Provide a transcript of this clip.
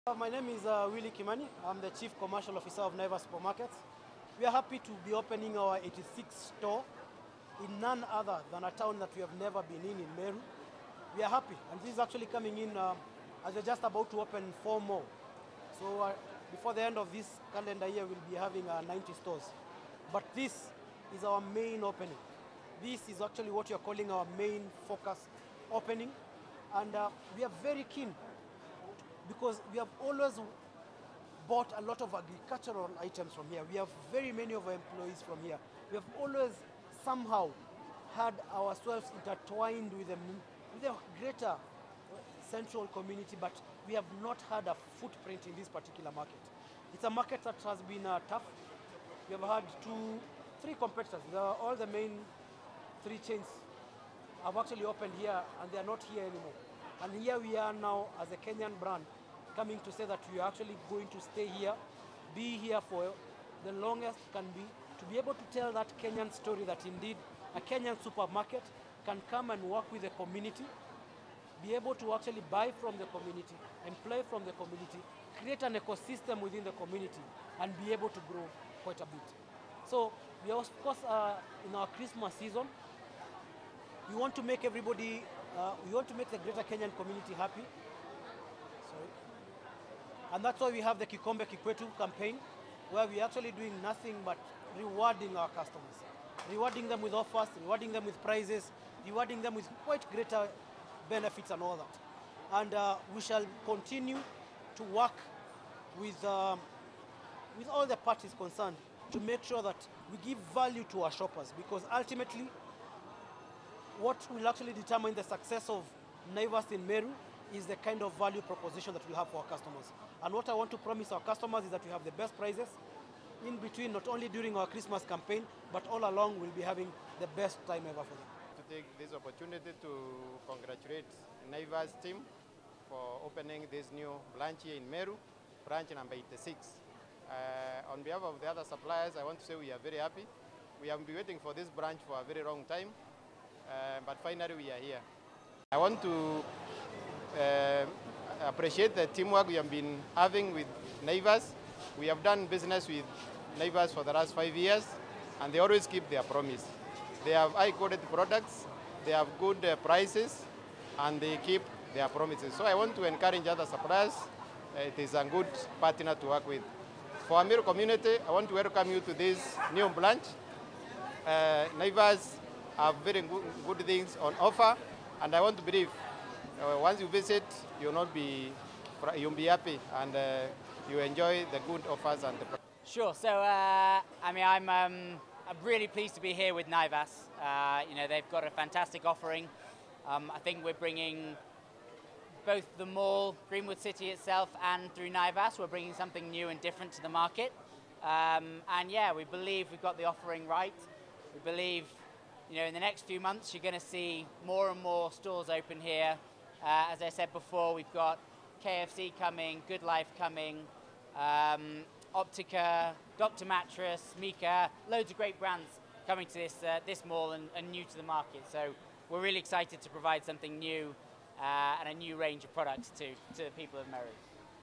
My name is Willie Kimani. I'm the Chief Commercial Officer of Naivas Supermarket. We are happy to be opening our 86th store in none other than a town that we have never been in Meru. We are happy, and this is actually coming in as we're just about to open 4 more. So before the end of this calendar year, we'll be having 90 stores. But this is our main opening. This is actually what you're calling our main focus opening. And we are very keen because we have always bought a lot of agricultural items from here. We have very many of our employees from here. We have always somehow had ourselves intertwined with the greater central community, but we have not had a footprint in this particular market. It's a market that has been tough. We have had 3 competitors. All the main 3 chains have actually opened here, and they are not here anymore. And here we are now as a Kenyan brand coming to say that we are actually going to stay here, be here for the longest can be able to tell that Kenyan story that indeed a Kenyan supermarket can come and work with the community, be able to actually buy from the community, employ from the community, create an ecosystem within the community, and be able to grow quite a bit. So we are, of course, in our Christmas season, we want to make everybody, we want to make the greater Kenyan community happy. Sorry. And that's why we have the Kikombe Kikwetu campaign, where we're actually doing nothing but rewarding our customers. Rewarding them with offers, rewarding them with prizes, rewarding them with quite greater benefits and all that. And we shall continue to work with all the parties concerned to make sure that we give value to our shoppers, because ultimately what will actually determine the success of Naivas in Meru is the kind of value proposition that we have for our customers. And what I want to promise our customers is that we have the best prices in between, not only during our Christmas campaign, but all along we'll be having the best time ever for them. To take this opportunity to congratulate Naivas team for opening this new branch here in Meru, branch number 86. On behalf of the other suppliers, I want to say we are very happy. We have been waiting for this branch for a very long time, but finally we are here. I want to appreciate the teamwork we have been having with Naivas. We have done business with Naivas for the last 5 years, and they always keep their promise. They have high-quality products, they have good prices, and they keep their promises. So I want to encourage other suppliers. It is a good partner to work with. For our Meru community, I want to welcome you to this new branch. Naivas have very good things on offer, and I want to believe once you visit, you'll be happy and you enjoy the good offers and the. Sure. So I'm really pleased to be here with Naivas. They've got a fantastic offering. I think we're bringing both the mall, Greenwood City itself, and through Naivas, we're bringing something new and different to the market. And yeah, we believe we've got the offering right. We believe, in the next few months, you're going to see more and more stores open here. As I said before, we've got KFC coming, Good Life coming, Optica, Dr. Mattress, Mika, loads of great brands coming to this mall and new to the market. So we're really excited to provide something new and a new range of products to the people of Meru.